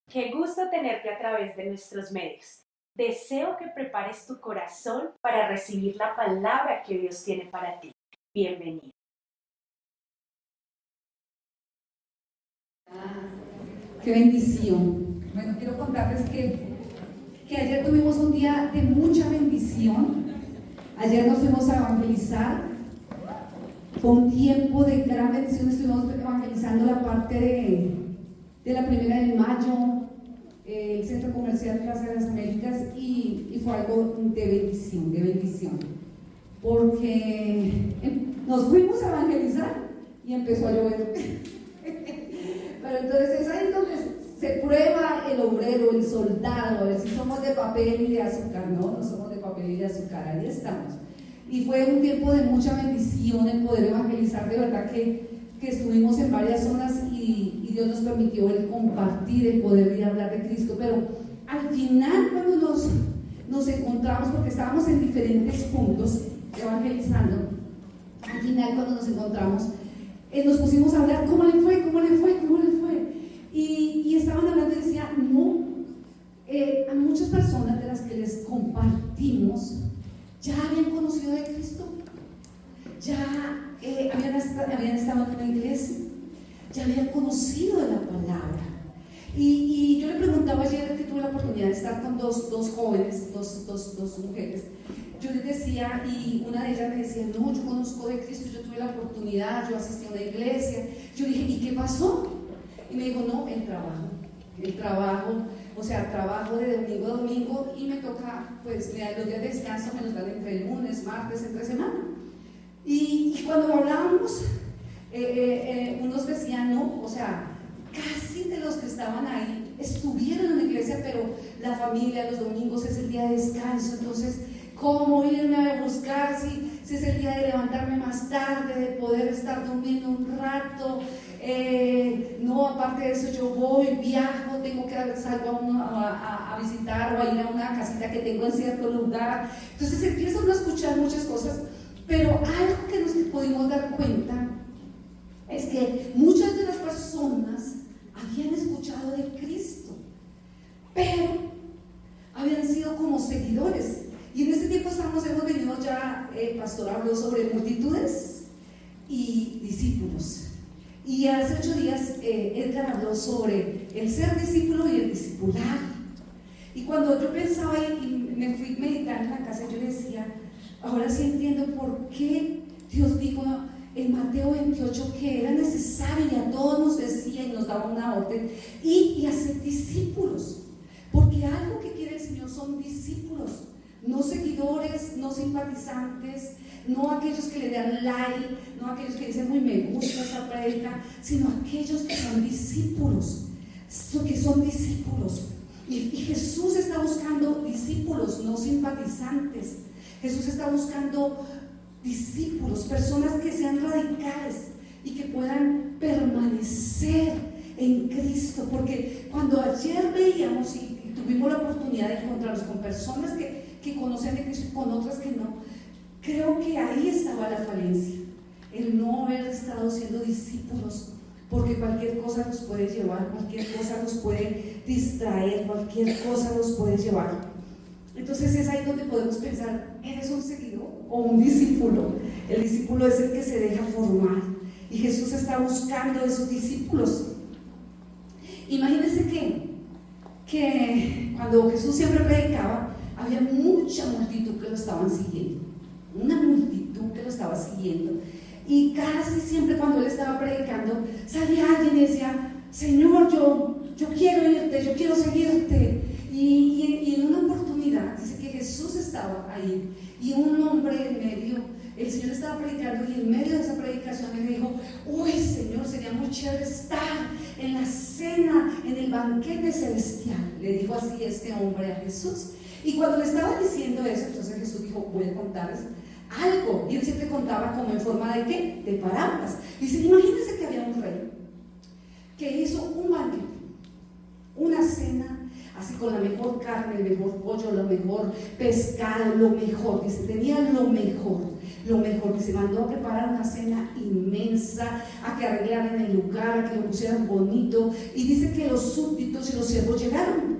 Qué gusto tenerte a través de nuestros medios. Deseo que prepares tu corazón para recibir la palabra que Dios tiene para ti. Bienvenido. Qué bendición. Bueno, quiero contarles que ayer tuvimos un día de mucha bendición. Ayer nos fuimos a evangelizar. Fue un tiempo de gran bendición. Estuvimos evangelizando la parte de la 1 de mayo, el Centro Comercial Plaza de las Américas, y fue algo de bendición. Porque nos fuimos a evangelizar y empezó a llover. Pero entonces es ahí donde se prueba el obrero, el soldado, a ver si somos de papel y de azúcar. No somos de papel y de azúcar, ahí estamos. Y fue un tiempo de mucha bendición el poder evangelizar. De verdad que estuvimos en varias zonas y Dios nos permitió el compartir, el poder ir a hablar de Cristo. Pero al final, cuando nos encontramos, porque estábamos en diferentes puntos evangelizando, al final cuando nos encontramos, nos pusimos a hablar, ¿cómo le fue? Y estaban hablando y decía, a muchas personas de las que les compartimos ya habían conocido de Cristo, ya habían estado en una iglesia, ya habían conocido de la palabra. Y yo le preguntaba ayer que tuve la oportunidad de estar con dos jóvenes, dos mujeres. Yo les decía, y una de ellas me decía, no, yo conozco de Cristo, yo tuve la oportunidad, yo asistí a una iglesia. Yo dije, ¿y qué pasó? Y me dijo, no, el trabajo, o sea, trabajo de domingo a domingo y me toca, pues, los días de descanso me los dan entre el lunes, martes, entre semana. Y cuando hablábamos, unos decían, no, o sea, casi de los que estaban ahí estuvieron en la iglesia, pero la familia, los domingos es el día de descanso, entonces, ¿cómo irme a buscar si es el día de levantarme más tarde, de poder estar durmiendo un rato? No, aparte de eso yo voy, viajo, tengo que salgo a visitar o a ir a una casita que tengo en cierto lugar. Entonces empiezan a escuchar muchas cosas, pero algo que nos pudimos dar cuenta es que muchas de las personas habían escuchado de Cristo, pero habían sido como seguidores. Y en este tiempo hemos venido ya, pastor habló sobre multitudes y discípulos. Y hace 8 días Edgar habló sobre el ser discípulo y el discipular. Y cuando yo pensaba y me fui a meditar en la casa, yo decía, ahora sí entiendo por qué Dios dijo en Mateo 28 que era necesario, y a todos nos decía y nos daba una orden, y hacer discípulos. Porque algo que quiere el Señor son discípulos, no seguidores, no simpatizantes, no aquellos que le dan like, no aquellos que dicen, muy me gusta esa predica, sino aquellos que son discípulos, y Jesús está buscando discípulos, no simpatizantes. Jesús está buscando discípulos, personas que sean radicales y que puedan permanecer en Cristo, porque cuando ayer veíamos y tuvimos la oportunidad de encontrarnos con personas que conocen de Cristo y con otras que no, creo que ahí estaba la falencia, el no haber estado siendo discípulos, porque cualquier cosa nos puede llevar, cualquier cosa nos puede distraer, cualquier cosa nos puede llevar. Entonces es ahí donde podemos pensar, ¿eres un seguidor o un discípulo? El discípulo es el que se deja formar, y Jesús está buscando esos discípulos. Imagínense que cuando Jesús siempre predicaba, había mucha multitud que lo estaban siguiendo, una multitud que lo estaba siguiendo, y casi siempre cuando él estaba predicando salía alguien y decía, Señor, yo quiero irte, yo quiero seguirte. Y en una oportunidad dice que Jesús estaba ahí y un hombre en medio, el Señor estaba predicando, y en medio de esa predicación le dijo, uy Señor, sería muy chévere estar en la cena, en el banquete celestial. Le dijo así este hombre a Jesús. Y cuando le estaba diciendo eso, entonces Jesús dijo, voy a contarles algo. Y él siempre contaba como en forma de ¿qué? De parábolas. Dice, imagínense que había un rey que hizo un banquete, una cena. así con la mejor carne, el mejor pollo, lo mejor pescado, lo mejor, dice, tenía lo mejor, que se mandó a preparar una cena inmensa, a que arreglaran el lugar, a que lo pusieran bonito, y dice que los súbditos y los siervos llegaron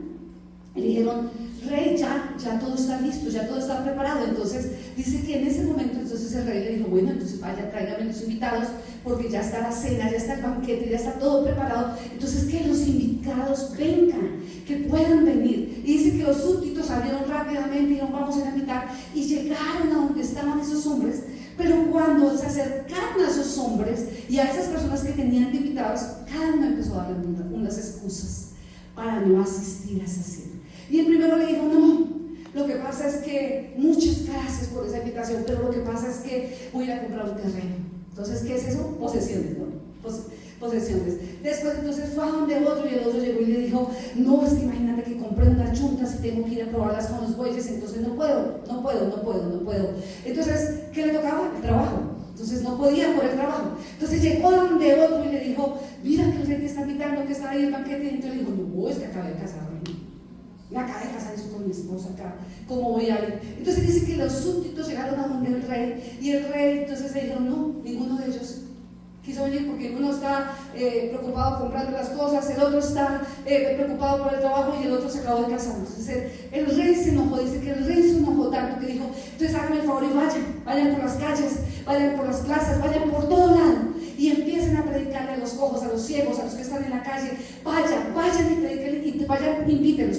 y le dijeron: rey, ya todo está listo, ya todo está preparado. Entonces dice que en ese momento entonces el rey le dijo: bueno, entonces vaya, tráigame los invitados, porque ya está la cena, ya está el banquete, ya está todo preparado, entonces que los invitados vengan, que puedan venir. Y dice que los súbditos salieron rápidamente y dijeron: vamos a invitar, y llegaron a donde estaban esos hombres. Pero cuando se acercaron a esos hombres y a esas personas que tenían invitados, cada uno empezó a darle unas excusas para no asistir a esa cena. Y el primero le dijo: no, lo que pasa es que muchas gracias por esa invitación, pero lo que pasa es que voy a ir a comprar un terreno. Entonces, ¿qué es eso? Posesiones, ¿no? Posesiones. Después entonces fue a donde otro, y el otro llegó y le dijo: no, es que imagínate que compré unas chuntas y tengo que ir a probarlas con los bueyes, entonces no puedo. Entonces, ¿qué le tocaba? El trabajo. Entonces no podía por el trabajo. Entonces llegó donde otro y le dijo: mira que el rey te está invitando, que está ahí el banquete. Y entonces le dijo: no, es que acabé de casarme. Me acabé de casar con mi esposa acá, ¿cómo voy a ir? Entonces dice que los súbditos llegaron a donde el rey, y el rey entonces le dijo: no, ninguno de ellos quiso venir, porque uno está preocupado comprando las cosas, el otro está preocupado por el trabajo, y el otro se acabó de casar. Entonces el rey se enojó, dice que el rey se enojó tanto que dijo: entonces háganme el favor y vayan por las calles, vayan por las plazas, vayan por todo lado, y empiecen a predicarle a los cojos, a los ciegos, a los que están en la calle. Vayan y prediquen, y vayan, invítenlos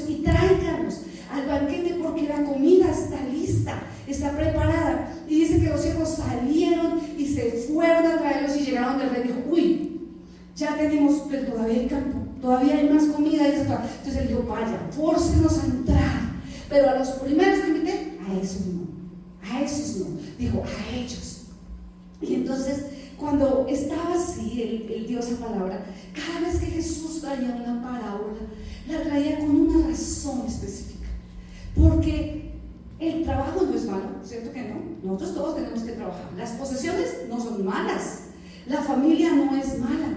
y tráiganlos al banquete, porque la comida está lista, está preparada. Y dice que los siervos salieron y se fueron a traerlos, y llegaron del rey y dijo: uy, ya tenemos, pero todavía hay campo, todavía hay más comida. Entonces él dijo: vaya, fórcenos a entrar, pero a los primeros que invité, a esos no, dijo: a ellos. Y entonces, cuando estaba así, él dio esa palabra. Cada vez que Jesús traía una parábola, la traía con una razón específica, porque el trabajo no es malo, ¿cierto que no? Nosotros todos tenemos que trabajar. Las posesiones no son malas, la familia no es mala,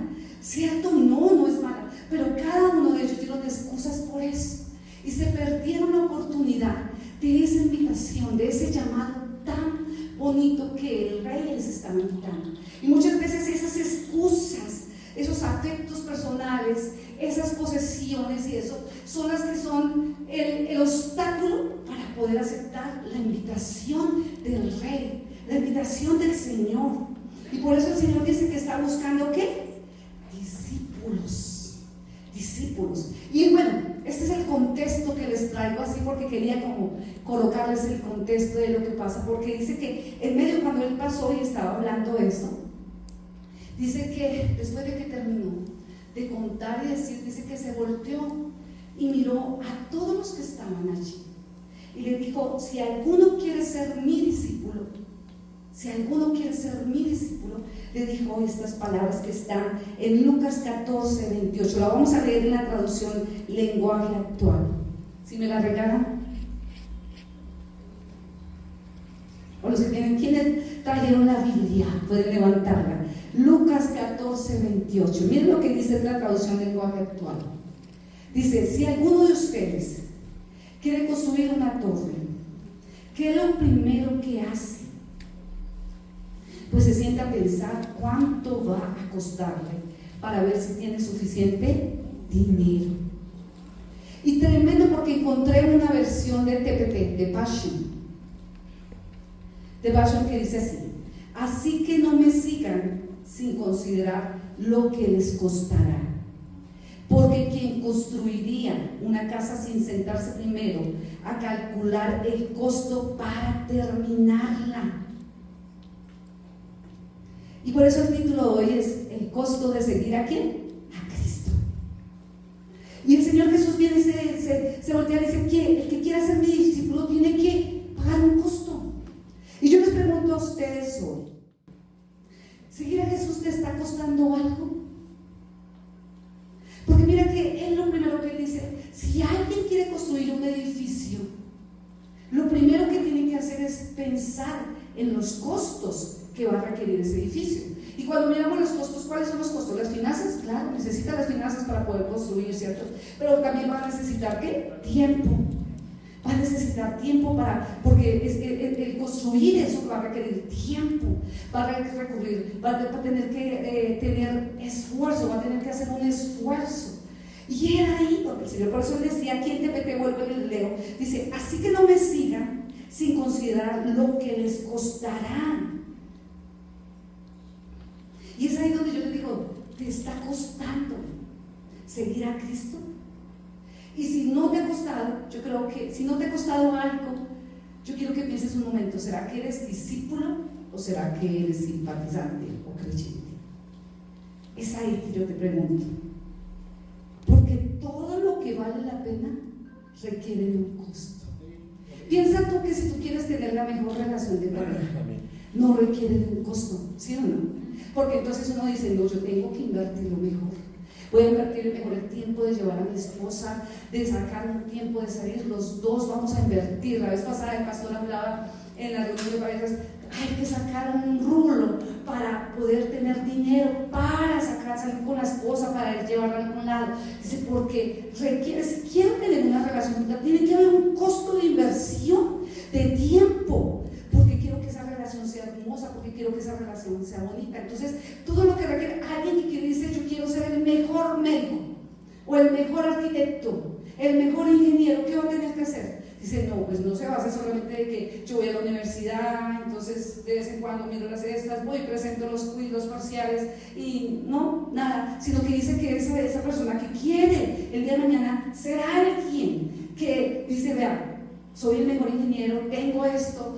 ¿cierto? No es mala, pero cada uno de ellos dieron excusas por eso, y se perdieron la oportunidad de esa invitación, de ese llamado tan bonito que el rey les estaba invitando. Y muchas veces esas excusas, esos afectos personales, esas posesiones y eso, son las que son el obstáculo para poder aceptar la invitación del rey, la invitación del Señor. Y por eso el Señor dice que está buscando ¿qué? Discípulos. Y bueno, este es el contexto que les traigo así, porque quería como colocarles el contexto de lo que pasa, porque dice que en medio, cuando él pasó y estaba hablando esto, dice que después de que terminó de contar y decir, dice que se volteó y miró a todos los que estaban allí y le dijo: si alguno quiere ser mi discípulo, le dijo estas palabras que están en Lucas 14, 28. La vamos a leer en la traducción lenguaje actual. ¿Si me la regalan? O los que tienen, ¿quiénes trajeron la Biblia? Pueden levantarla. Lucas 14, 28. Miren lo que dice la traducción lenguaje actual. Dice: si alguno de ustedes quiere construir una torre, ¿qué es lo primero que hace? Pues se sienta a pensar cuánto va a costarle, para ver si tiene suficiente dinero. Y tremendo, porque encontré una versión de TPT, de Passion, que dice así: así que no me sigan sin considerar lo que les costará, porque quien construiría una casa sin sentarse primero a calcular el costo para terminarla. Y por eso el título de hoy es el costo de seguir ¿a quién? A Cristo. Y el Señor Jesús viene y se voltea y dice que el que quiera ser mi discípulo tiene que pagar un costo. Y yo les pregunto a ustedes hoy: ¿seguir a Jesús te está costando algo? Porque mira que Él, lo primero que dice, si alguien quiere construir un edificio, lo primero que tiene que hacer es pensar en los costos que va a requerir ese edificio. Y cuando miramos los costos, ¿cuáles son los costos? Las finanzas, claro, necesita las finanzas para poder construir, ¿cierto? Pero también va a necesitar, ¿qué? Tiempo. Va a necesitar tiempo porque el construir eso va a requerir tiempo, va a tener que tener esfuerzo, va a tener que hacer un esfuerzo. Y era ahí donde el Señor, por eso decía, aquí en TPT, vuelvo y leo, dice, así que no me sigan sin considerar lo que les costará. Y es ahí donde yo le digo, ¿te está costando seguir a Cristo? Y si no te ha costado, yo creo que si no te ha costado algo, yo quiero que pienses un momento, ¿será que eres discípulo o será que eres simpatizante o creyente? Es ahí que yo te pregunto, porque todo lo que vale la pena requiere de un costo. Piensa tú que si tú quieres tener la mejor relación de pareja, no requiere de un costo, ¿sí o no? Porque entonces uno dice, no, yo tengo que invertir lo mejor. Voy a invertir mejor el tiempo de llevar a mi esposa, de sacar un tiempo de salir, los dos vamos a invertir. La vez pasada el pastor hablaba en la reunión de parejas, hay que sacar un rublo para poder tener dinero, para salir con la esposa, para llevarla a algún lado. Dice, porque requiere, si quiero tener una relación, tiene que haber un costo de inversión, de tiempo, porque quiero que esa relación sea hermosa, porque quiero que esa relación sea bonita. Entonces, todo lo que requiere alguien que dice, yo quiero ser el mejor médico, o el mejor arquitecto, el mejor ingeniero, ¿qué va a tener que hacer? Dice, no, pues no se basa solamente de que yo voy a la universidad, entonces de vez en cuando miro las estas, voy, presento los quiz, parciales, y no, nada, sino que dice que esa persona que quiere el día de mañana ser alguien que dice, vea, soy el mejor ingeniero, tengo esto,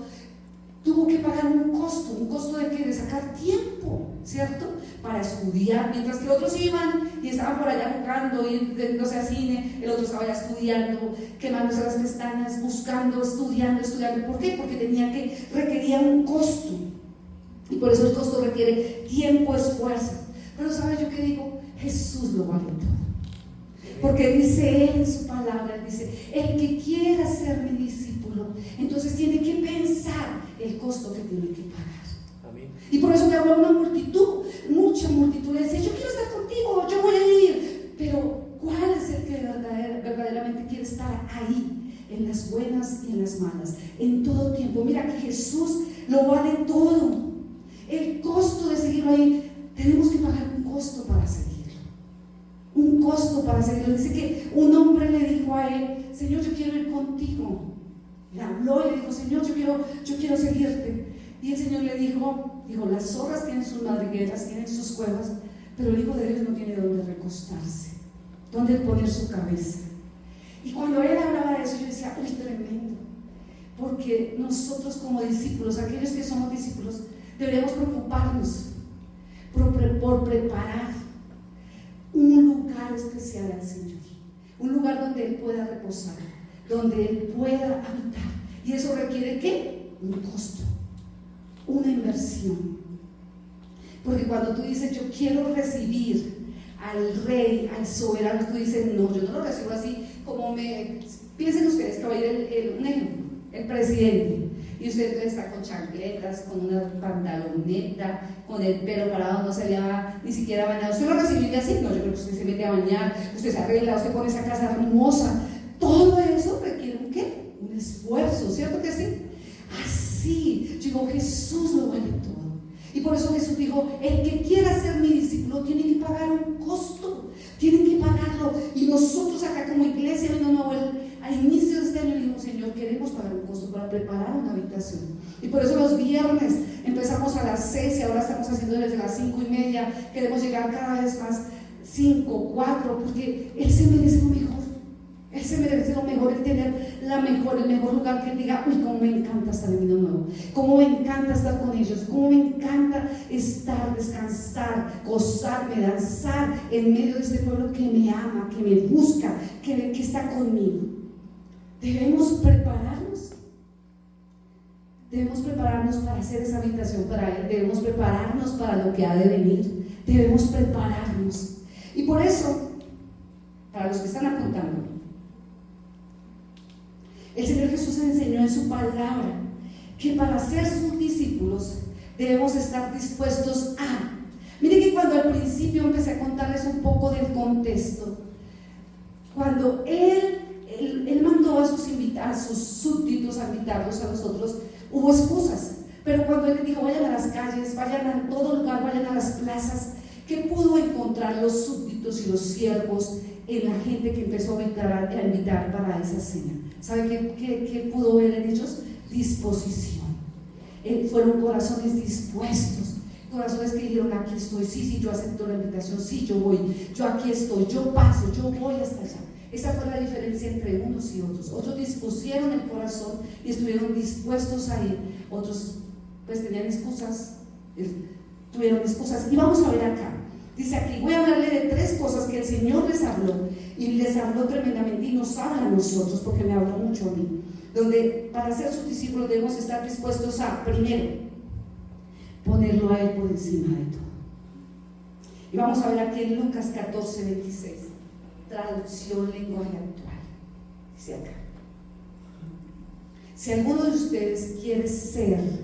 tuvo que pagar un costo de qué, de sacar tiempo, ¿cierto? Para estudiar, mientras que otros iban y estaban por allá jugando, yéndose a cine, el otro estaba ya estudiando, quemándose las pestañas, buscando, estudiando. ¿Por qué? Porque requería un costo, y por eso el costo requiere tiempo, esfuerzo. Pero ¿sabes yo qué digo? Jesús lo vale todo, porque dice Él en su palabra, dice, el que quiera ser mi discípulo, entonces tiene que pensar el costo que tiene que pagar. Amén. Y por eso me habló una multitud, mucha multitud, le decía, yo quiero estar contigo, yo voy a ir, pero ¿cuál es el que verdaderamente quiere estar ahí? En las buenas y en las malas, en todo tiempo. Mira que Jesús lo vale todo. El costo de seguirlo ahí, tenemos que pagar un costo para seguirlo. Un costo para seguirlo. Dice que un hombre le dijo a él, Señor, yo quiero ir contigo. Le habló y le dijo, Señor, yo quiero seguirte. Y el Señor le dijo, las zorras tienen sus madrigueras, tienen sus cuevas, pero el Hijo de Dios no tiene dónde recostarse, dónde poner su cabeza. Y cuando él hablaba de eso, yo decía, uy, tremendo, porque nosotros como discípulos, aquellos que somos discípulos, deberíamos preocuparnos por preparar un lugar especial al Señor, un lugar donde Él pueda reposar, donde Él pueda habitar. Y eso requiere ¿qué? Un costo, una inversión. Porque cuando tú dices, yo quiero recibir al rey, al soberano, tú dices, no, yo no lo recibo así como piensen ustedes que va a ir un ejemplo, el presidente, y usted está con chancletas, con una pantaloneta, con el pelo parado, no se le va ni siquiera bañado. ¿Usted lo recibiría así? No, yo creo que usted se mete a bañar, usted se arregla, usted pone esa casa hermosa. Todo eso requiere un ¿qué? Un esfuerzo, ¿cierto que sí? Así, yo digo, Jesús lo vale todo. Y por eso Jesús dijo, el que quiera ser mi discípulo tiene que pagar un costo, tienen que pagarlo. Y nosotros acá como iglesia, al inicio de este año dijimos, Señor, queremos pagar un costo para preparar una habitación. Y por eso los viernes empezamos a las 6 y ahora estamos haciendo desde las 5:30. Queremos llegar cada vez más 5, 4, porque Él se merece lo mejor. Él se merece lo mejor, el tener el mejor lugar, que Él diga, uy, cómo me encanta estar en Vino Nuevo, cómo me encanta estar con ellos, cómo me encanta estar, descansar, gozarme, danzar en medio de este pueblo que me ama, que me busca, que está conmigo. Debemos prepararnos para hacer esa habitación para Él, debemos prepararnos para lo que ha de venir, debemos prepararnos. Y por eso, para los que están apuntando, el Señor Jesús enseñó en su palabra que para ser sus discípulos debemos estar dispuestos a. Miren que cuando al principio empecé a contarles un poco del contexto, cuando él mandó a sus súbditos a invitarlos a nosotros, hubo excusas. Pero cuando él les dijo, vayan a las calles, vayan a todo lugar, vayan a las plazas, ¿qué pudo encontrar los súbditos y los siervos en la gente que empezó a invitar para esa cena? ¿Sabe qué pudo ver en ellos? Disposición. Fueron corazones dispuestos, corazones que dijeron, aquí estoy, sí, yo acepto la invitación, sí, yo voy, yo aquí estoy, yo paso, yo voy hasta allá. Esa fue la diferencia entre unos y otros. Otros dispusieron el corazón y estuvieron dispuestos a ir. Otros pues tenían excusas, tuvieron excusas. Y vamos a ver acá, dice aquí, voy a hablarle de 3 cosas que el Señor les habló, y les habló tremendamente, y nos habla a nosotros, porque me habló mucho a mí, donde para ser sus discípulos debemos estar dispuestos a, primero, ponerlo a Él por encima de todo. Y vamos a ver aquí en Lucas 14:26, traducción lenguaje actual, dice acá: si alguno de ustedes quiere ser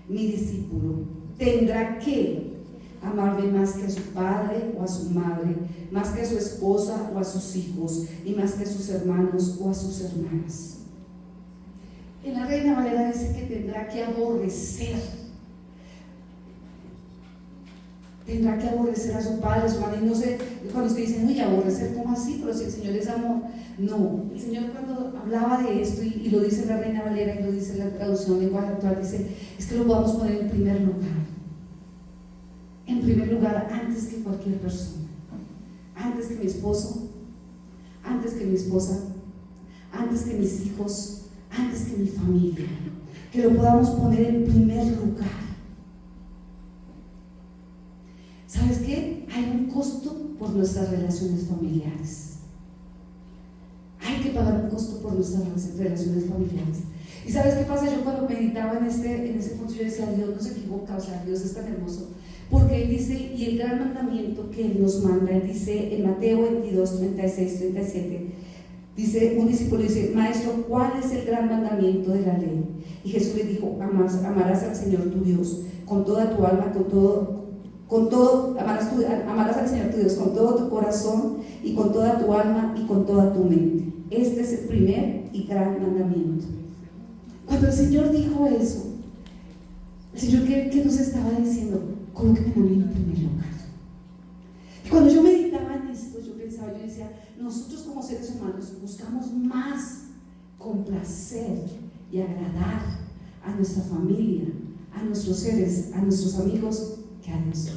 mi discípulo, tendrá que amarme más que a su padre o a su madre, más que a su esposa o a sus hijos, y más que a sus hermanos o a sus hermanas. En la Reina Valera dice que tendrá que aborrecer a su padre, a su madre. Y no sé, cuando usted dice, uy, aborrecer, ¿cómo así? Pero si el Señor es amor. No, el Señor cuando hablaba de esto, y lo dice la Reina Valera y lo dice la traducción lenguaje actual, dice, es que lo podamos poner en primer lugar. En primer lugar, antes que cualquier persona, antes que mi esposo, antes que mi esposa, antes que mis hijos, antes que mi familia, que lo podamos poner en primer lugar. ¿Sabes qué? Hay un costo por nuestras relaciones familiares. Hay que pagar un costo por nuestras relaciones familiares. ¿Y sabes qué pasa? Yo cuando meditaba en este punto, yo decía, Dios no se equivoca, o sea, Dios es tan hermoso. Porque Él dice, y el gran mandamiento que Él nos manda, Él dice en Mateo 22, 36, 37, dice, un discípulo dice, Maestro, ¿cuál es el gran mandamiento de la ley? Y Jesús le dijo, amarás al Señor tu Dios con toda tu alma, amarás al Señor tu Dios con todo tu corazón y con toda tu alma y con toda tu mente. Este es el primer y gran mandamiento. Cuando el Señor dijo eso, el Señor, ¿qué nos estaba diciendo? Colóquenme a mí en primer lugar. Y cuando yo meditaba en esto, yo decía, nosotros como seres humanos buscamos más complacer y agradar a nuestra familia, a nuestros seres, a nuestros amigos, que a Dios.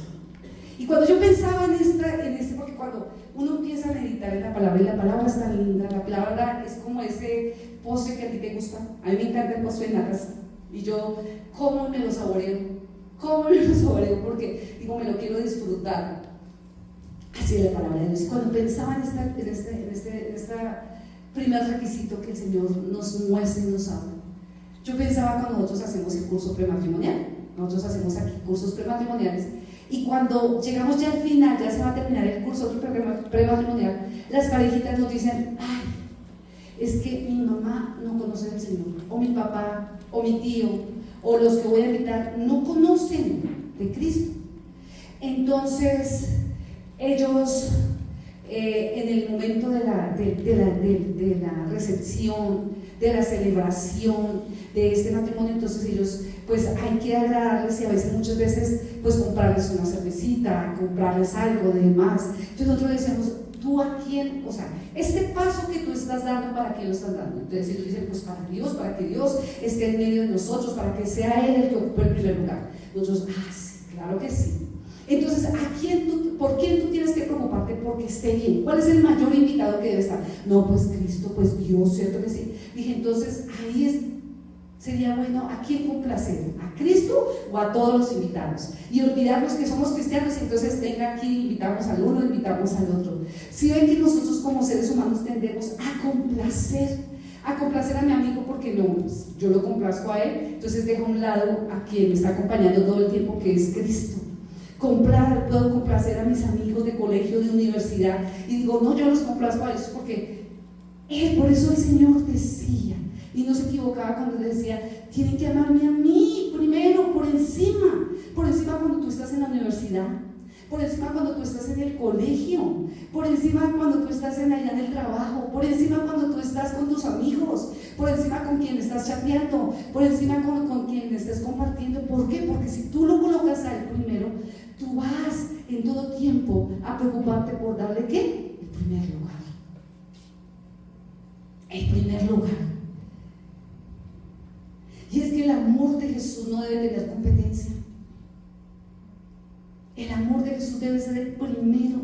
Y cuando yo pensaba en este, porque cuando uno empieza a meditar en la palabra, y la palabra es tan linda, la palabra es como ese postre que a ti te gusta. A mí me encanta el postre de natas, y yo, ¿cómo me lo saboreo? Porque digo, me lo quiero disfrutar. Así es la palabra de Dios. Y cuando pensaba en este primer requisito que el Señor nos muestra y nos habla, yo pensaba cuando nosotros hacemos el curso prematrimonial. Nosotros hacemos aquí cursos prematrimoniales, y cuando llegamos ya al final, ya se va a terminar el curso otro prematrimonial, las parejitas nos dicen, ay, es que mi mamá no conoce al Señor, o mi papá, o mi tío, o los que voy a invitar no conocen de Cristo. Entonces ellos en el momento de la recepción, de la celebración de este matrimonio, entonces ellos pues hay que agradarles, y a veces, muchas veces, pues comprarles una cervecita, comprarles algo de más. Entonces nosotros decíamos, ¿tú a quién? O sea, este paso que tú estás dando, ¿para quién lo estás dando? Entonces ellos dicen, pues para Dios, para que Dios esté en medio de nosotros, para que sea Él el que ocupe el primer lugar. Nosotros, sí, claro que sí. Entonces, ¿por quién tú tienes que preocuparte? Porque esté bien. ¿Cuál es el mayor invitado que debe estar? No, pues Cristo, pues Dios, ¿cierto que sí? Dije, entonces, sería bueno, ¿a quién complacer? ¿A Cristo o a todos los invitados? Y olvidarnos que somos cristianos, y entonces venga aquí, invitamos al uno, invitamos al otro. Si ven que nosotros como seres humanos tendemos a complacer a mi amigo, porque no, pues, yo lo complazco a él, entonces dejo a un lado a quien me está acompañando todo el tiempo, que es Cristo. Puedo complacer a mis amigos de colegio, de universidad, y digo, no, yo los complazco a ellos porque por eso el Señor decía, y no se equivocaba cuando le decía, tienen que amarme a mí primero, por encima cuando tú estás en la universidad, por encima cuando tú estás en el colegio, por encima cuando tú estás allá en el trabajo, por encima cuando tú estás con tus amigos, por encima con quien estás chateando, por encima con quien estés compartiendo. ¿Por qué? Porque si tú lo colocas a él primero, tú vas en todo tiempo a preocuparte por darle ¿qué? El primer lugar. El primer lugar. Y es que el amor de Jesús no debe tener competencia. El amor de Jesús debe ser el primero.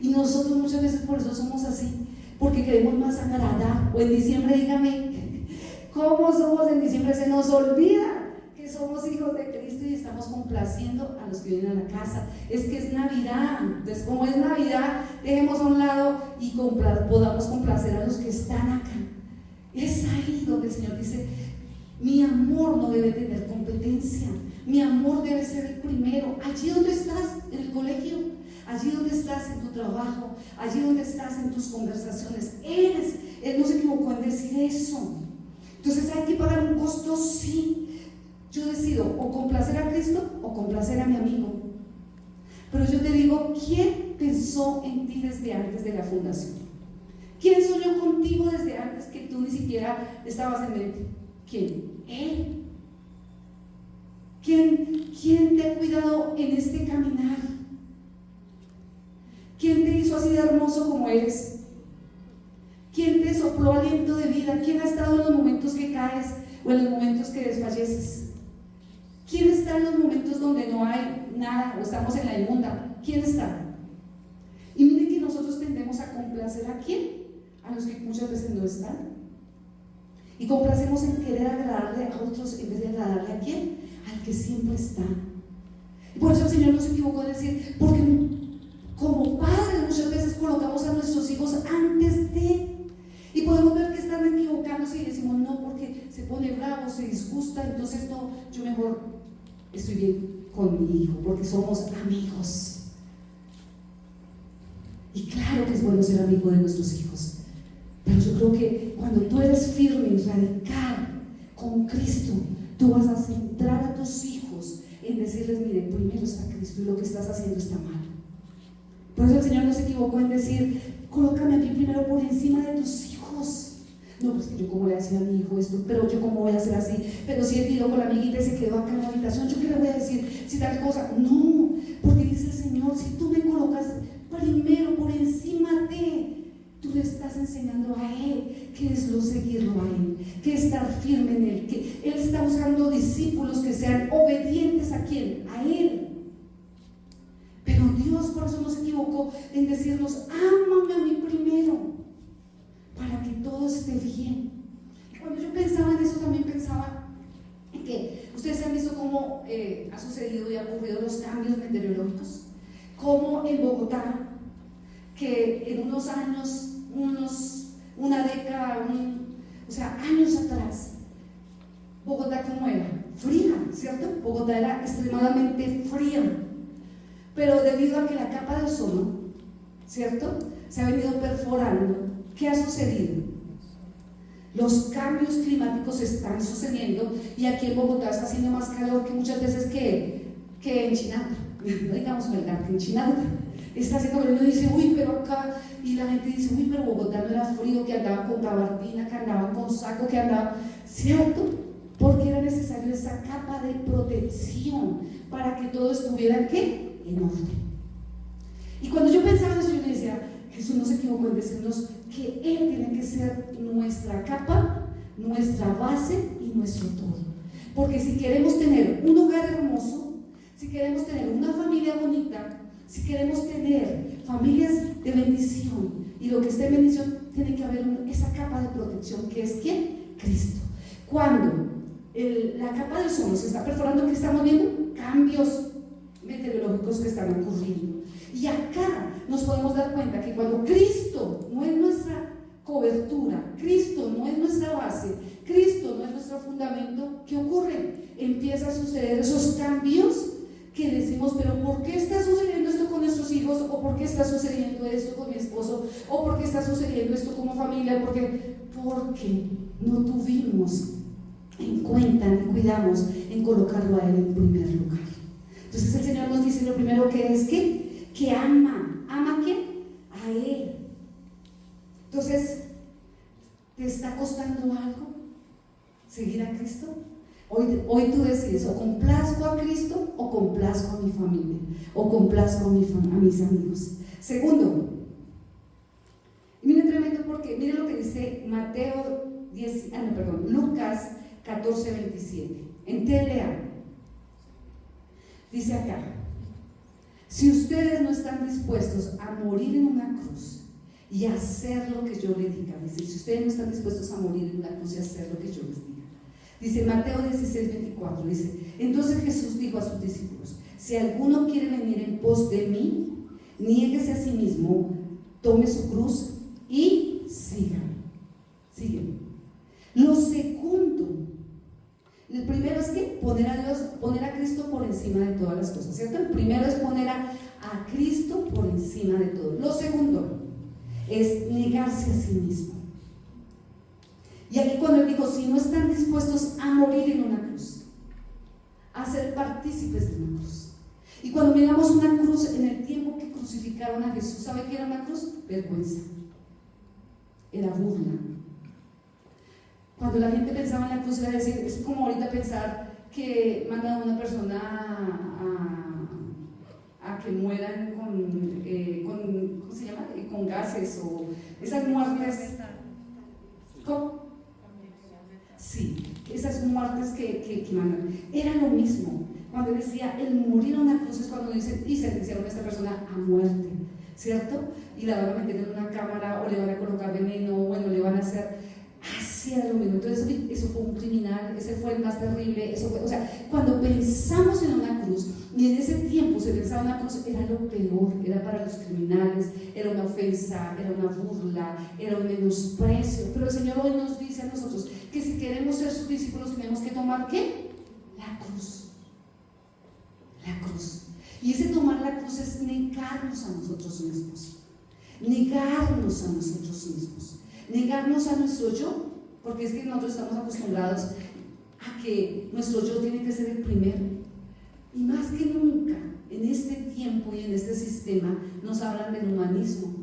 Y nosotros muchas veces por eso somos así, porque queremos más agradar. O en diciembre, dígame, ¿cómo somos en diciembre? Se nos olvida que somos hijos de Cristo y estamos complaciendo a los que vienen a la casa. Es que es Navidad. Entonces, como es Navidad, dejemos a un lado y podamos complacer a los que están acá. Es ahí donde el Señor dice, mi amor no debe tener competencia. Mi amor debe ser el primero. Allí donde estás, en el colegio, allí donde estás en tu trabajo, allí donde estás en tus conversaciones, Él no se equivocó en decir eso. Entonces hay que pagar un costo, sí. Yo decido o complacer a Cristo o complacer a mi amigo. Pero yo te digo, ¿quién pensó en ti desde antes de la fundación? ¿Quién soñó contigo desde antes que tú ni siquiera estabas en mente? ¿Quién? Él. ¿Quién te ha cuidado en este caminar? ¿Quién te hizo así de hermoso como eres? ¿Quién te sopló aliento de vida? ¿Quién ha estado en los momentos que caes o en los momentos que desfalleces? ¿Quién está en los momentos donde no hay nada o estamos en la inmunda? ¿Quién está? Y mire que nosotros tendemos a complacer ¿a quién? A los que muchas veces no están. Y complacemos en querer agradarle a otros en vez de agradarle ¿a quién? Al que siempre está. Y por eso el Señor no se equivocó en decir, porque como padres muchas veces colocamos a nuestros hijos antes de, y podemos ver que están equivocándose y decimos no, porque se pone bravo, se disgusta, entonces no, yo mejor estoy bien con mi hijo, porque somos amigos. Y claro que es bueno ser amigo de nuestros hijos, pero yo creo que cuando tú eres firme y radical con Cristo, tú vas a centrar a tus hijos en decirles, mire, primero está Cristo y lo que estás haciendo está mal. Por eso el Señor no se equivocó en decir, colócame a mí primero por encima de tus hijos. No, pues que yo como le decía a mi hijo esto, pero yo cómo voy a hacer así, pero si él ido con la amiguita y se quedó acá en la habitación, yo qué le voy a decir, si tal cosa. No, porque dice el Señor, si tú me colocas primero por encima de, tú le estás enseñando a Él que es lo seguirlo a Él, que estar firme en Él, que Él está buscando discípulos que sean obedientes ¿a quién? A Él. Pero Dios por eso no se equivocó en decirnos, ámame a mí primero, para que todo esté bien. Cuando yo pensaba en eso, también pensaba en que ustedes han visto cómo ha sucedido y ha ocurrido los cambios meteorológicos, como en Bogotá, que en unos años, una década, o sea, años atrás, Bogotá ¿cómo era? Fría, ¿cierto? Bogotá era extremadamente fría, pero debido a que la capa de ozono, ¿cierto?, se ha venido perforando, ¿qué ha sucedido? Los cambios climáticos están sucediendo y aquí en Bogotá está haciendo más calor que muchas veces que en Chinauta, no digamos verdad, que en Chinauta está haciendo calor. Uno dice, uy, pero acá, y la gente dice, uy, pero Bogotá no era frío, que andaban con gabardina, que andaban con saco, que andaban, ¿cierto? Porque era necesario esa capa de protección para que todo estuviera, ¿qué? En orden. Y cuando yo pensaba en eso, yo me decía, Jesús no se equivocó en decirnos que Él tiene que ser nuestra capa, nuestra base y nuestro todo. Porque si queremos tener un hogar hermoso, si queremos tener una familia bonita, si queremos tener familias de bendición, y lo que esté en bendición, tiene que haber esa capa de protección, que es ¿quién? Cristo. Cuando la capa de ozono se está perforando, ¿qué estamos viendo? Cambios meteorológicos que están ocurriendo. Y acá nos podemos dar cuenta que cuando Cristo no es nuestra cobertura, Cristo no es nuestra base, Cristo no es nuestro fundamento, ¿qué ocurre? Empieza a suceder esos cambios que decimos, pero ¿por qué está sucediendo esto con nuestros hijos? ¿O por qué está sucediendo esto con mi esposo? ¿O por qué está sucediendo esto como familia? Porque porque no tuvimos en cuenta ni cuidamos en colocarlo a Él en primer lugar. Entonces el Señor nos dice lo primero que es que ama. ¿Ama a quién? A Él. Entonces, ¿te está costando algo seguir a Cristo? Hoy tú decides, o complazco a Cristo o complazco a mi familia, o complazco a mis amigos. Segundo, miren tremendo porque miren lo que dice Lucas 14:27. En TLA dice acá: si ustedes no están dispuestos a morir en una cruz y hacer lo que yo les diga, dice, si ustedes no están dispuestos a morir en una cruz y hacer lo que yo les diga. Dice Mateo 16:24, dice, entonces Jesús dijo a sus discípulos: si alguno quiere venir en pos de mí, niéguese a sí mismo, tome su cruz y sígame. Lo segundo, el primero es que poner a Cristo por encima de todas las cosas, ¿cierto? El primero es poner a Cristo por encima de todo. Lo segundo es negarse a sí mismo. Y aquí cuando él dijo, si no están dispuestos a morir en una cruz, a ser partícipes de una cruz. Y cuando miramos una cruz, en el tiempo que crucificaron a Jesús, ¿sabe qué era una cruz? Vergüenza. Era burla. Cuando la gente pensaba en la cruz, era decir, es como ahorita pensar que mandan a una persona a que mueran con ¿cómo se llama? Con gases o esas muertes. ¿Cómo? Sí, esas muertes que mandan. Era lo mismo. Cuando decía el morir a una cruz es cuando dicen y sentenciaron a esta persona a muerte, ¿cierto? Y la van a meter en una cámara o le van a colocar veneno, bueno, le van a hacer. Así era lo mismo. Entonces, eso fue un criminal, ese fue el más terrible. Eso fue, o sea, cuando pensamos en una cruz, y en ese tiempo se pensaba en una cruz, era lo peor, era para los criminales, era una ofensa, era una burla, era un menosprecio. Pero el Señor hoy nos dice a nosotros que si queremos ser sus discípulos, tenemos que tomar ¿qué? La cruz. La cruz. Y ese tomar la cruz es negarnos a nosotros mismos. Negarnos a nosotros mismos. Negarnos a nuestro yo, porque es que nosotros estamos acostumbrados a que nuestro yo tiene que ser el primero. Y más que nunca, en este tiempo y en este sistema, nos hablan del humanismo,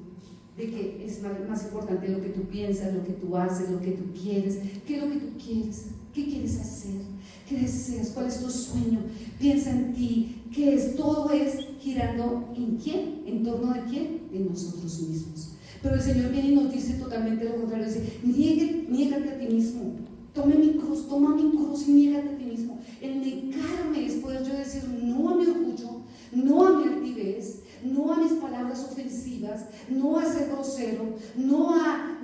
de que es más importante lo que tú piensas, lo que tú haces, lo que tú quieres. ¿Qué es lo que tú quieres? ¿Qué quieres hacer? ¿Qué deseas? ¿Cuál es tu sueño? Piensa en ti. ¿Qué es? Todo es girando ¿en quién? ¿En torno de quién? De nosotros mismos. Pero el Señor viene y nos dice totalmente lo contrario, dice, niégate a ti mismo, toma mi cruz y niégate a ti mismo. El negarme es poder yo decir no a mi orgullo, no a mi altivez, no a mis palabras ofensivas, no a ser grosero, no a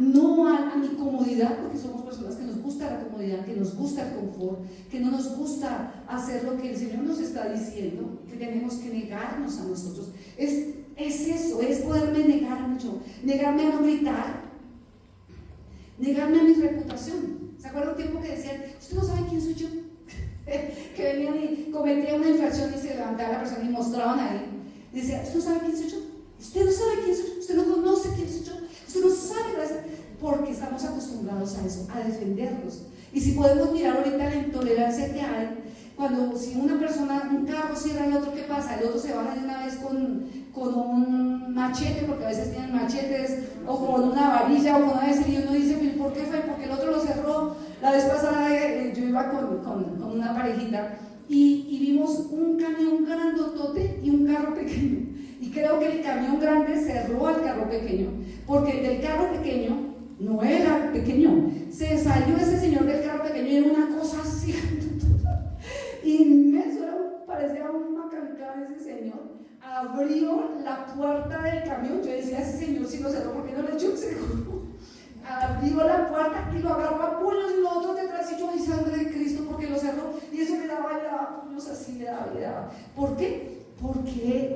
mi comodidad, porque somos personas que nos gusta la comodidad, que nos gusta el confort, que no nos gusta hacer lo que el Señor nos está diciendo, que tenemos que negarnos a nosotros. Es eso, es poderme negarme yo, negarme a no gritar, negarme a mi reputación. ¿Se acuerdan un tiempo que decían, usted no sabe quién soy yo? Que venían y cometían una infracción y se levantaba la persona y mostraban ahí. Y decía, ¿usted no sabe quién soy yo? Usted no sabe quién soy yo, usted no conoce quién soy yo, usted no sabe, porque estamos acostumbrados a eso, a defenderlos. Y si podemos mirar ahorita la intolerancia que hay, cuando si una persona, un carro cierra al otro, ¿qué pasa? El otro se baja de una vez con un machete, porque a veces tienen machetes, o con una varilla, o con una vez, y uno dice, ¿por qué fue? Porque el otro lo cerró. La vez pasada yo iba con una parejita y vimos un camión grandotote y un carro pequeño. Y creo que el camión grande cerró al carro pequeño, porque el del carro pequeño no era pequeño. Se salió ese señor del carro pequeño y era una cosa así, inmenso, parecía una canicada ese señor. Abrió la puerta del camión. Yo decía, ese señor si lo cerró, ¿por qué no le echó un seguro? Abrió la puerta y lo agarró a puños y los otros detrás, y yo, ay, sangre de Cristo, porque lo cerró. Y eso le daba puños así, le daba. ¿Por qué? Porque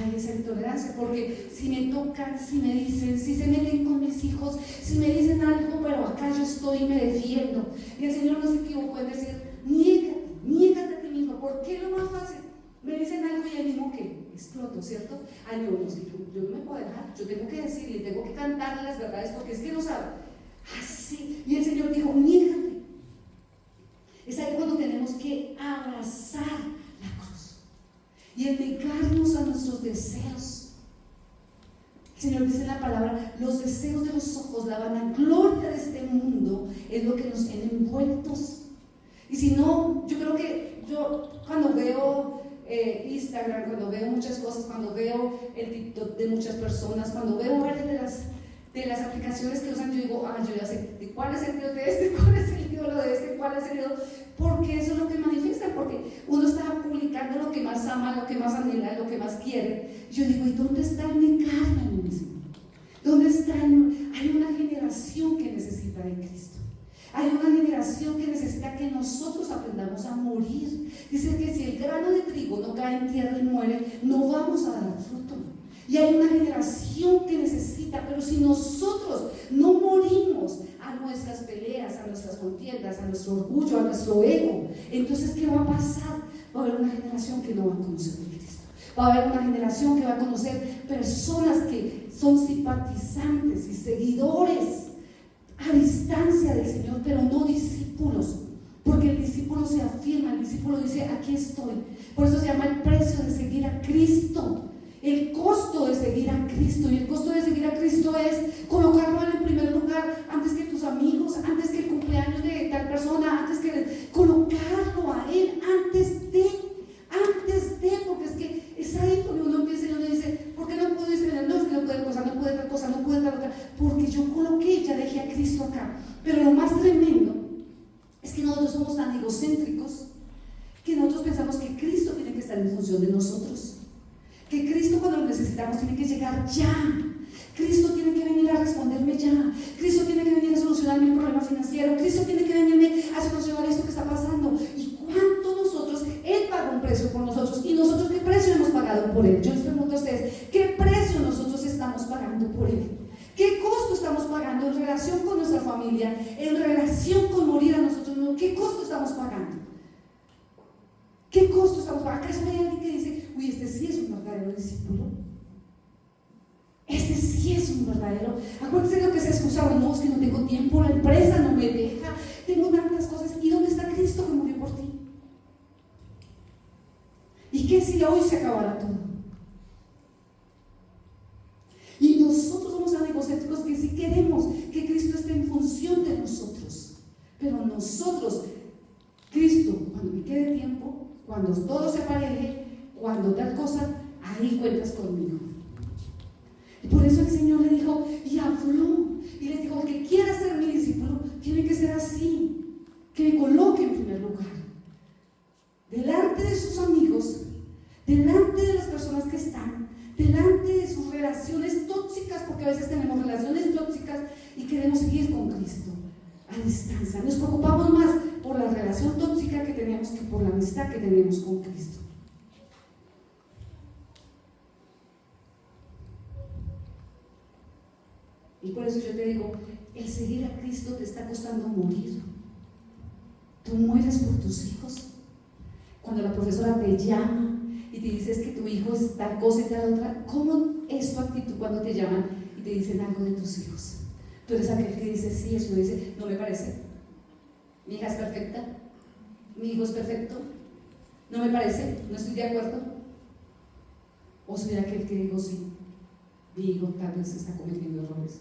hay esa intolerancia, porque si me tocan, si me dicen, si se meten con mis hijos, si me dicen algo, pero acá yo estoy y me defiendo. Y el Señor no se equivocó en decir, niégate a ti mismo. ¿Por qué lo más fácil? Me dicen algo y ahí mismo que exploto, ¿cierto? Ay, yo no me puedo dejar, yo tengo que decir y tengo que cantar las verdades, porque es que no sabe. Así. Y el Señor dijo, niégate. Es ahí cuando tenemos que abrazar la cruz y entregarnos a nuestros deseos. El Señor dice en la palabra, los deseos de los ojos, la vanagloria de este mundo es lo que nos tiene envueltos. Y si no, yo creo que yo cuando veo Instagram, cuando veo muchas cosas, cuando veo el TikTok de muchas personas, cuando veo varias de las aplicaciones que usan, yo digo, yo ya sé de cuál es el ídolo de este, cuál es el ídolo de este, cuál es el ídolo, porque eso es lo que manifiesta, porque uno está publicando lo que más ama, lo que más anhela, lo que más quiere. Yo digo, ¿y dónde está el negarme a mí mismo? ¿Dónde está? Hay una generación que necesita de Cristo. Hay una generación que necesita que nosotros aprendamos a morir. Dice que si el grano de trigo no cae en tierra y muere, no vamos a dar fruto. Y hay una generación que necesita, pero si nosotros no morimos a nuestras peleas, a nuestras contiendas, a nuestro orgullo, a nuestro ego, entonces ¿qué va a pasar? Va a haber una generación que no va a conocer a Cristo. Va a haber una generación que va a conocer personas que son simpatizantes y seguidores a distancia del Señor, pero no discípulos, porque el discípulo se afirma, el discípulo dice, aquí estoy. Por eso se llama el precio de seguir a Cristo, el costo de seguir a Cristo. Y el costo de seguir a Cristo es colocarlo en el primer lugar, antes que tus amigos, antes que el cumpleaños de tal persona, antes que colocarlo a Él, antes de, porque es que es ahí donde uno empieza y uno dice, ¿por qué no puedo decir? No, es que no puede cosa, no puede tal cosa, no puede tal otra, porque yo coloqué, ya dejé a Cristo acá. Pero lo más tremendo es que nosotros somos tan egocéntricos que nosotros pensamos que Cristo tiene que estar en función de nosotros, que Cristo cuando lo necesitamos tiene que llegar ya. Cristo tiene que venir a responderme ya. Cristo tiene que venir a solucionar mi problema financiero. Cristo tiene que venirme a solucionar esto que está pasando. ¿Y cuánto nosotros? Él pagó un precio por nosotros. ¿Y nosotros qué precio hemos pagado por Él? Yo les pregunto a ustedes, ¿qué precio nosotros estamos pagando por Él? ¿Qué costo estamos pagando en relación con nuestra familia? En relación con morir a nosotros mismos. ¿Qué costo estamos pagando? ¿Qué costo estamos pagando? ¿Acaso hay alguien que dice, uy, este sí es un verdadero discípulo? Este sí es un verdadero. Acuérdense de lo que se excusaron, no, es que no tengo tiempo, la empresa no me deja, tengo tantas cosas. ¿Y dónde está Cristo que murió por ti? ¿Y qué si hoy se acabara todo? Y nosotros somos tan egocéntricos que sí queremos que Cristo esté en función de nosotros. Pero nosotros, Cristo, cuando me quede tiempo, cuando todo se apareje, cuando tal cosa, ahí cuentas conmigo. Y por eso el Señor le dijo, y habló, y les dijo, el que quiera ser mi discípulo, tiene que ser así, que me coloque en primer lugar, delante de sus amigos, delante de las personas que están, delante de sus relaciones tóxicas, porque a veces tenemos relaciones tóxicas y queremos seguir con Cristo a distancia. Nos preocupamos más por la relación tóxica que tenemos que por la amistad que tenemos con Cristo. Y por eso yo te digo, el seguir a Cristo te está costando morir. Tú mueres por tus hijos. Cuando la profesora te llama y te dice que tu hijo es tal cosa y tal otra, ¿cómo es tu actitud cuando te llaman y te dicen algo de tus hijos? Tú eres aquel que dice sí, eso dice, no me parece. Mi hija es perfecta, mi hijo es perfecto, no me parece, no estoy de acuerdo. O soy aquel que digo sí, mi hijo tal vez está cometiendo errores.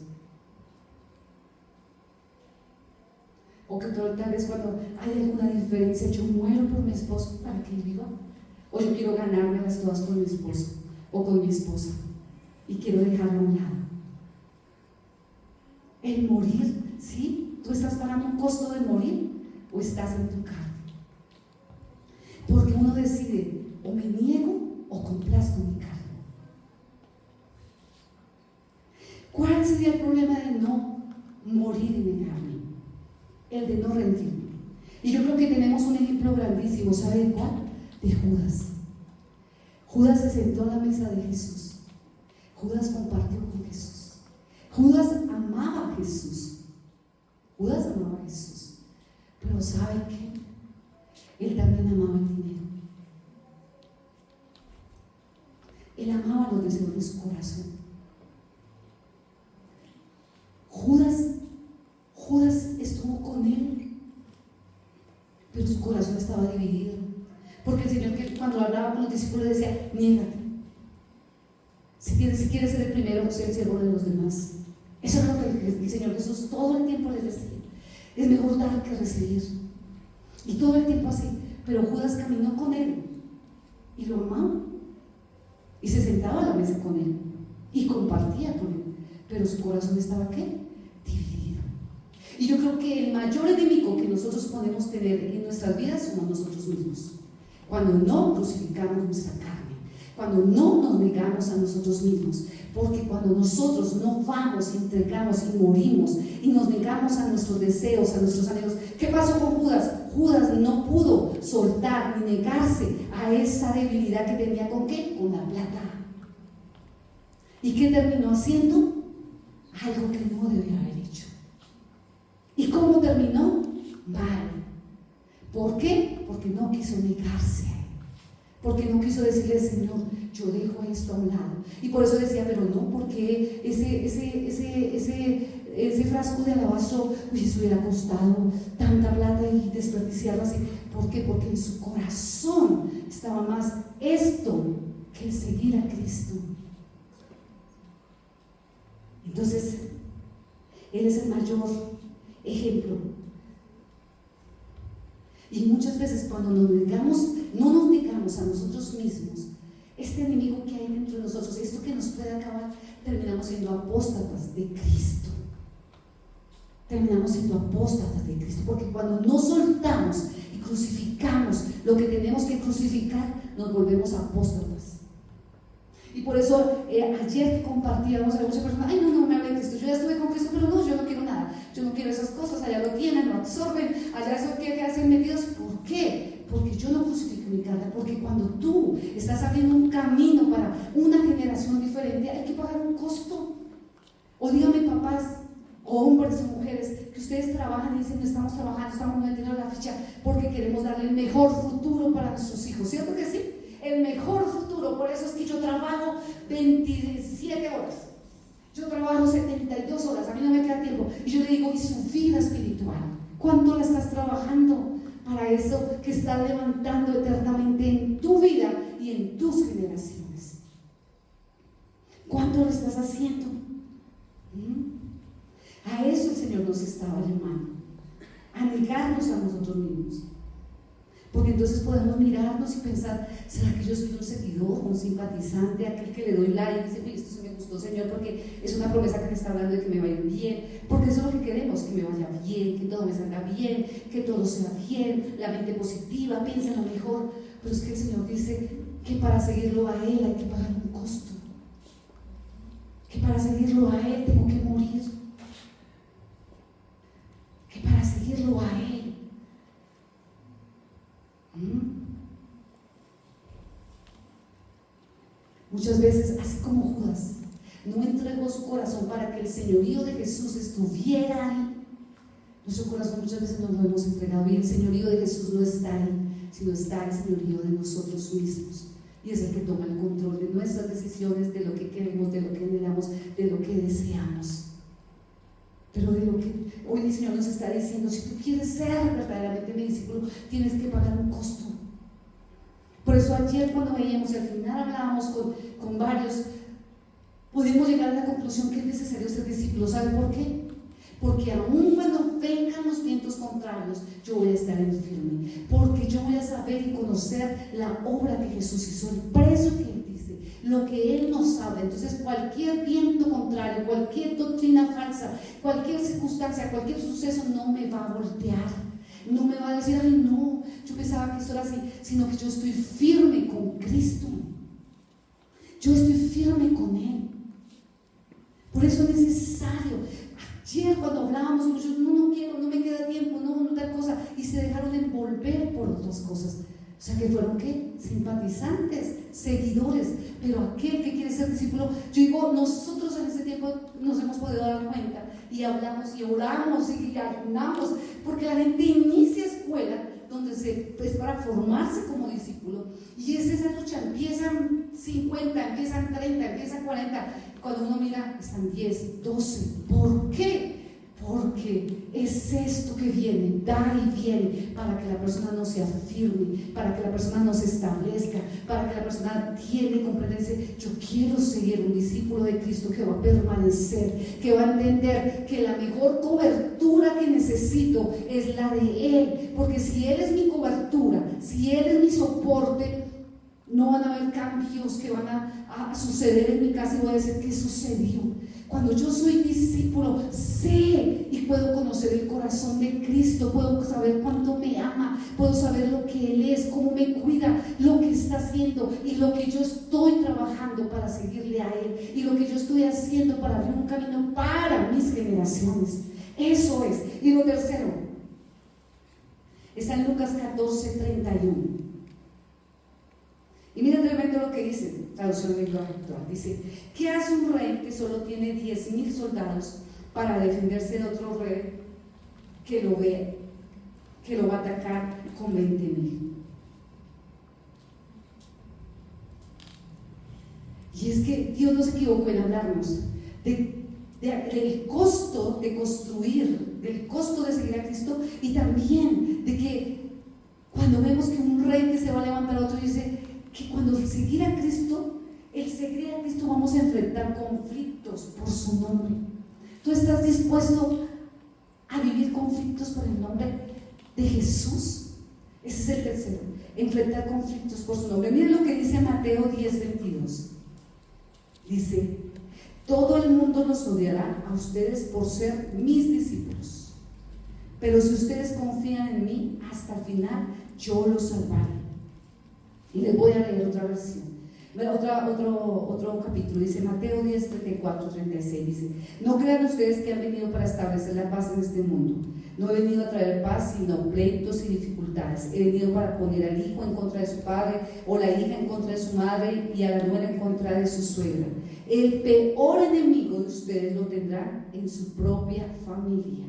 O que tal vez cuando hay alguna diferencia, yo muero por mi esposo para que él viva. O yo quiero ganármelas todas con mi esposo o con mi esposa y quiero dejarlo a un lado. El morir, ¿sí? ¿Tú estás pagando un costo de morir o estás en tu carne? Porque uno decide, o me niego o complazco mi carne. ¿Cuál sería el problema de no morir y negarme? El de no rendirme. Y yo creo que tenemos un ejemplo grandísimo, ¿saben cuál? De Judas. Judas se sentó a la mesa de Jesús. Judas compartió con Jesús. Judas amaba a Jesús. Judas amaba a Jesús. Pero ¿sabe qué? Él también amaba el dinero. Él amaba los deseos de su corazón. pero su corazón estaba dividido. Porque el Señor, que cuando hablaba con los discípulos, decía: niégate. Si quieres ser el primero, sé el siervo de los demás. Eso es lo que el Señor Jesús todo el tiempo les decía. Es mejor dar que recibir. Y todo el tiempo así. Pero Judas caminó con él y lo amaba. Y se sentaba a la mesa con él y compartía con él. Pero su corazón estaba, ¿qué? Dividido. Y yo creo que el mayor enemigo que nosotros podemos tener en nuestras vidas somos nosotros mismos. Cuando no crucificamos nuestra carne, cuando no nos negamos a nosotros mismos. Porque cuando nosotros no vamos, entregamos y morimos y nos negamos a nuestros deseos, a nuestros anhelos. ¿Qué pasó con Judas? Judas no pudo soltar ni negarse a esa debilidad que tenía. ¿Con qué? Con la plata. ¿Y qué terminó haciendo? Algo que no debía haber hecho. ¿Y cómo terminó? Mal. ¿Por qué? Porque no quiso negarse. Porque no quiso decirle al Señor: yo dejo esto a un lado. Y por eso decía: pero no, porque ese frasco de alabastro, eso hubiera costado tanta plata y desperdiciarlo así. ¿Por qué? Porque en su corazón estaba más esto que el seguir a Cristo. Entonces, Él es el mayor ejemplo. Y muchas veces cuando no nos negamos a nosotros mismos, este enemigo que hay dentro de nosotros, esto que nos puede acabar, terminamos siendo apóstatas de Cristo. Terminamos siendo apóstatas de Cristo, porque cuando no soltamos y crucificamos lo que tenemos que crucificar, nos volvemos apóstatas. Y por eso ayer compartíamos a muchas personas: ay, no me hablen de Cristo, yo ya estuve con Cristo, pero no, yo no quiero nada, yo no quiero esas cosas, allá lo tienen, lo absorben, allá eso que hacen metidos. ¿Por qué? Porque yo no crucifico mi carne. Porque cuando tú estás abriendo un camino para una generación diferente, hay que pagar un costo. O díganme, papás, o hombres o mujeres, que ustedes trabajan y dicen: no estamos trabajando, estamos metiendo la ficha porque queremos darle el mejor futuro para nuestros hijos. ¿Cierto que sí? El mejor futuro. Por eso es que yo trabajo 27 horas, yo trabajo 72 horas, a mí no me queda tiempo. Y yo le digo: ¿y su vida espiritual? ¿Cuánto la estás trabajando para eso que estás levantando eternamente en tu vida y en tus generaciones? ¿Cuánto lo estás haciendo? A eso el Señor nos estaba llamando, a negarnos a nosotros mismos. Porque entonces podemos mirarnos y pensar: ¿será que yo soy un seguidor, un simpatizante, aquel que le doy like y dice: oye, esto se me gustó, Señor, porque es una promesa que me está hablando de que me va a ir bien? Porque eso es lo que queremos, que me vaya bien, que todo me salga bien, que todo sea bien, la mente positiva, piensa en lo mejor. Pero es que el Señor dice que para seguirlo a Él hay que pagar un costo, que para seguirlo a Él tengo que morir, que para seguirlo a Él. Muchas veces, así como Judas no entregó su corazón para que el señorío de Jesús estuviera ahí, nuestro corazón muchas veces nos lo hemos entregado, y el señorío de Jesús no está ahí, sino está el señorío de nosotros mismos, y es el que toma el control de nuestras decisiones, de lo que queremos, de lo que anhelamos, de lo que deseamos. Pero de lo que hoy el Señor nos está diciendo: si tú quieres ser verdaderamente mi discípulo, tienes que pagar un costo. Por eso ayer, cuando veíamos y al final hablábamos con varios, pudimos llegar a la conclusión que es necesario ser discípulo. ¿Saben por qué? Porque aún cuando vengan los vientos contrarios, yo voy a estar en firme, porque yo voy a saber y conocer la obra que Jesús hizo, el precio que Él dice, lo que Él nos habla. Entonces cualquier viento contrario, cualquier doctrina falsa, cualquier circunstancia, cualquier suceso no me va a voltear, no me va a decir: ay, no, yo pensaba que esto era así, sino que yo estoy firme con Cristo, yo estoy firme con Él. Por eso es necesario. Ayer cuando hablábamos, yo no quiero, no me queda tiempo, no tal cosa, y se dejaron envolver por otras cosas. O sea, que fueron ¿qué? Simpatizantes, seguidores. Pero aquel que quiere ser discípulo, yo digo, nosotros en este tiempo nos hemos podido dar cuenta y hablamos y oramos y ayunamos, porque la gente inicia escuela donde es para formarse como discípulo, y es esa lucha. Empiezan 50, empiezan 30, empiezan 40. Cuando uno mira, están 10, 12. ¿Por qué? porque es esto que viene, da y viene, para que la persona no se afirme, para que la persona no se establezca, para que la persona tiene comprenderse. Yo quiero seguir un discípulo de Cristo que va a permanecer, que va a entender que la mejor cobertura que necesito es la de Él, porque si Él es mi cobertura, si Él es mi soporte, no van a haber cambios que van a suceder en mi casa y voy a decir ¿qué sucedió? Cuando yo soy discípulo, sé y puedo conocer el corazón de Cristo, puedo saber cuánto me ama, puedo saber lo que Él es, cómo me cuida, lo que está haciendo y lo que yo estoy trabajando para seguirle a Él y lo que yo estoy haciendo para abrir un camino para mis generaciones. Eso es. Y lo tercero está en Lucas 14:31. Y mira tremendo lo que dice, traducción del lenguaje actual. Dice: ¿qué hace un rey que solo tiene 10,000 soldados para defenderse de otro rey que lo va a atacar con 20,000? Y es que Dios no se equivocó en hablarnos del costo de construir, del costo de seguir a Cristo, y también de que cuando vemos que un rey que se va a levantar a otro, dice que cuando seguir a Cristo, el seguir a Cristo vamos a enfrentar conflictos por su nombre. ¿Tú estás dispuesto a vivir conflictos por el nombre de Jesús? Ese es el tercero, enfrentar conflictos por su nombre. Miren lo que dice Mateo 10:22. Dice: todo el mundo los odiará a ustedes por ser mis discípulos, pero si ustedes confían en mí hasta el final, yo los salvaré. Y les voy a leer otra versión, otro capítulo. Dice Mateo 10:34-36. Dice: no crean ustedes que han venido para establecer la paz en este mundo. No he venido a traer paz, sino pleitos y dificultades. He venido para poner al hijo en contra de su padre, o la hija en contra de su madre, y a la nuera en contra de su suegra. El peor enemigo de ustedes lo tendrán en su propia familia.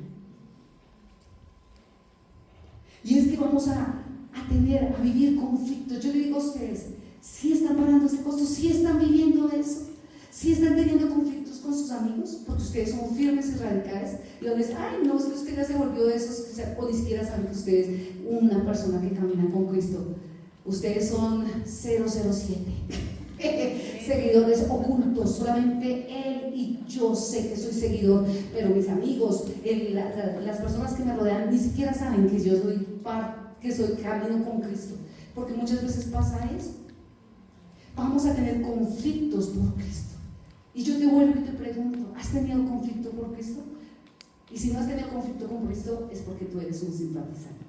Y es que vamos a vivir conflictos. Yo le digo a ustedes, si están pagando ese costo, si están viviendo eso, si están teniendo conflictos con sus amigos, porque ustedes son firmes y radicales, y donde dicen: ay, no, es que usted ya se volvió de esos, o ni siquiera saben que ustedes, una persona que camina con Cristo, ustedes son 007 seguidores ocultos, solamente Él y yo sé que soy seguidor, pero mis amigos, las personas que me rodean ni siquiera saben que yo soy camino con Cristo, porque muchas veces pasa eso. Vamos a tener conflictos por Cristo, y yo te vuelvo y te pregunto: ¿has tenido conflicto por Cristo? Y si no has tenido conflicto con Cristo, es porque tú eres un simpatizante,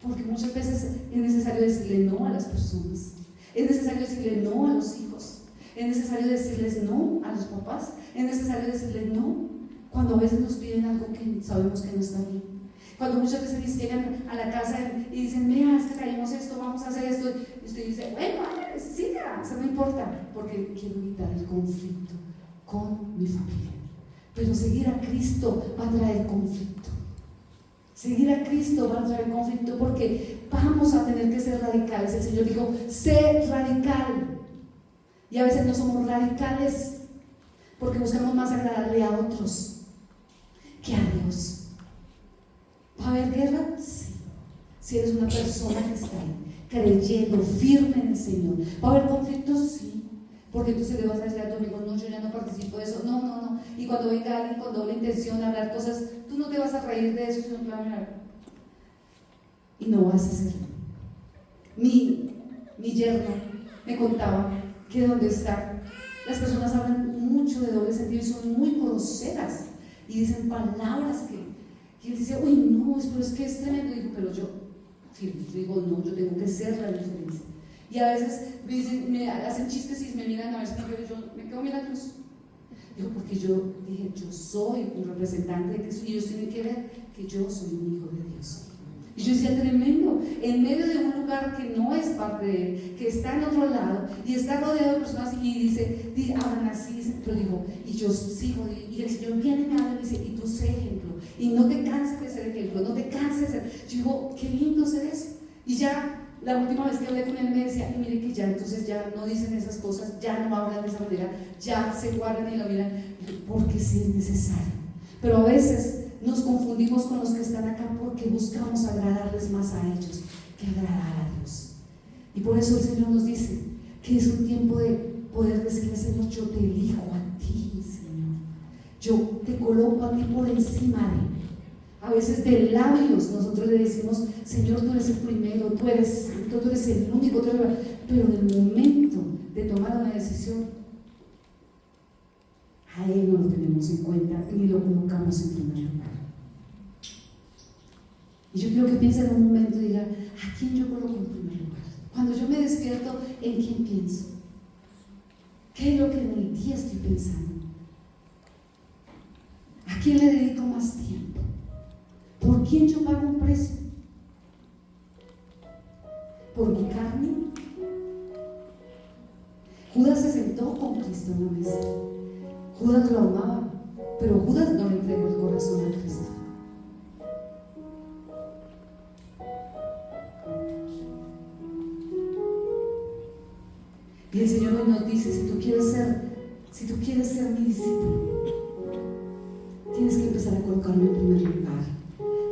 porque muchas veces es necesario decirle no a las personas, es necesario decirle no a los hijos, es necesario decirles no a los papás, es necesario decirles no cuando a veces nos piden algo que sabemos que no está bien. Cuando muchas veces llegan a la casa y dicen: mira, es que traemos esto, vamos a hacer esto, y usted dice: bueno, siga, eso no importa, porque quiero evitar el conflicto con mi familia. Pero seguir a Cristo va a traer conflicto. Seguir a Cristo va a traer conflicto, porque vamos a tener que ser radicales. El Señor dijo: sé radical. Y a veces no somos radicales porque buscamos más agradarle a otros que a Dios. ¿Va a haber guerra? Sí. Si eres una persona que está ahí, creyendo, firme en el Señor. ¿Va a haber conflictos? Sí. Porque entonces le vas a decir a tu amigo: no, yo ya no participo de eso. No. Y cuando venga alguien con doble intención de hablar cosas, tú no te vas a reír de eso, sino que vas a mirar. Y no vas a hacerlo. Mi yerno me contaba que donde está, las personas hablan mucho de doble sentido y son muy groseras y dicen palabras que él dice: uy, no, pero es que es tremendo. Y digo: pero yo digo: no, yo tengo que ser la diferencia. Y a veces me hacen chistes y me miran a ver si yo me quedo mirándolos. Digo: porque yo dije, yo soy un representante de Cristo y ellos tienen que ver que yo soy un hijo de Dios. Y yo decía: tremendo, en medio de un lugar que no es parte de él, que está en otro lado y está rodeado de personas, y hablan así, pero digo, y yo sigo, y el Señor viene y me habla y dice: y tú sé ejemplo, y no te canses de ser ejemplo, no te canses de ser. Yo digo: qué lindo ser eso. Y ya la última vez que hablé con él me decía: y mire que ya entonces ya no dicen esas cosas, ya no hablan de esa manera, ya se guardan y lo miran, porque sí es necesario. Pero a veces nos confundimos con los que están acá porque buscamos agradarles más a ellos que agradar a Dios. Y por eso el Señor nos dice que es un tiempo de poder decirle: Señor, yo te elijo a ti, Señor. Yo te coloco a ti por encima de. A veces de labios nosotros le decimos: Señor, tú eres el primero, tú eres santo, tú eres el único, pero en el momento de tomar una decisión, a Él no lo tenemos en cuenta ni lo colocamos en primer lugar. Y yo quiero que piensen en un momento y digan: ¿a quién yo coloco en primer lugar? Cuando yo me despierto, ¿en quién pienso? ¿Qué es lo que en el día estoy pensando? ¿A quién le dedico más tiempo? ¿Por quién yo pago un precio? ¿Por mi carne? Judas se sentó con Cristo en la mesa. Judas lo amaba, pero Judas no le entregó el corazón a Cristo. Y el Señor hoy nos dice: si tú quieres ser mi discípulo, tienes que empezar a colocarme en primer lugar,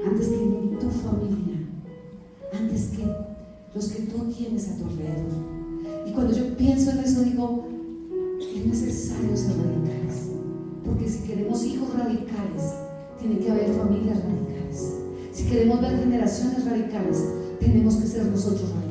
antes que en tu familia, antes que los que tú tienes a tu alrededor. Y cuando yo pienso en eso, digo: es necesario ser radicales, porque si queremos hijos radicales, tiene que haber familias radicales. Si queremos ver generaciones radicales, tenemos que ser nosotros radicales.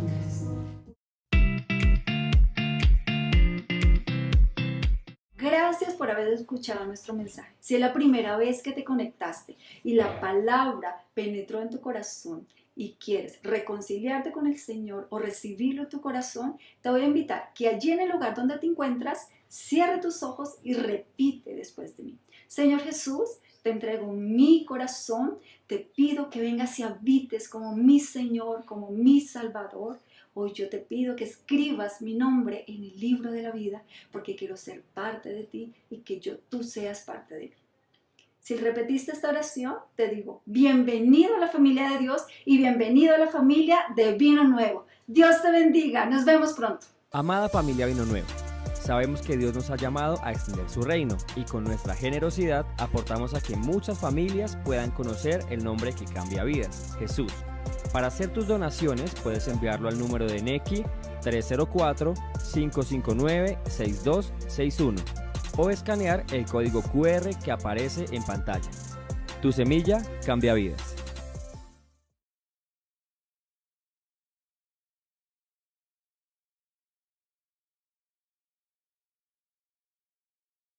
Gracias por haber escuchado nuestro mensaje. Si es la primera vez que te conectaste y la palabra penetró en tu corazón y quieres reconciliarte con el Señor o recibirlo en tu corazón, te voy a invitar que allí en el lugar donde te encuentras, cierre tus ojos y repite después de mí: Señor Jesús, te entrego mi corazón, te pido que vengas y habites como mi Señor, como mi Salvador. Hoy yo te pido que escribas mi nombre en el libro de la vida, porque quiero ser parte de ti y que tú seas parte de mí. Si repetiste esta oración, te digo: bienvenido a la familia de Dios y bienvenido a la familia de Vino Nuevo. Dios te bendiga, nos vemos pronto. Amada familia Vino Nuevo, sabemos que Dios nos ha llamado a extender su reino y con nuestra generosidad aportamos a que muchas familias puedan conocer el nombre que cambia vidas, Jesús. Para hacer tus donaciones puedes enviarlo al número de Nequi 304-559-6261 o escanear el código QR que aparece en pantalla. Tu semilla cambia vidas.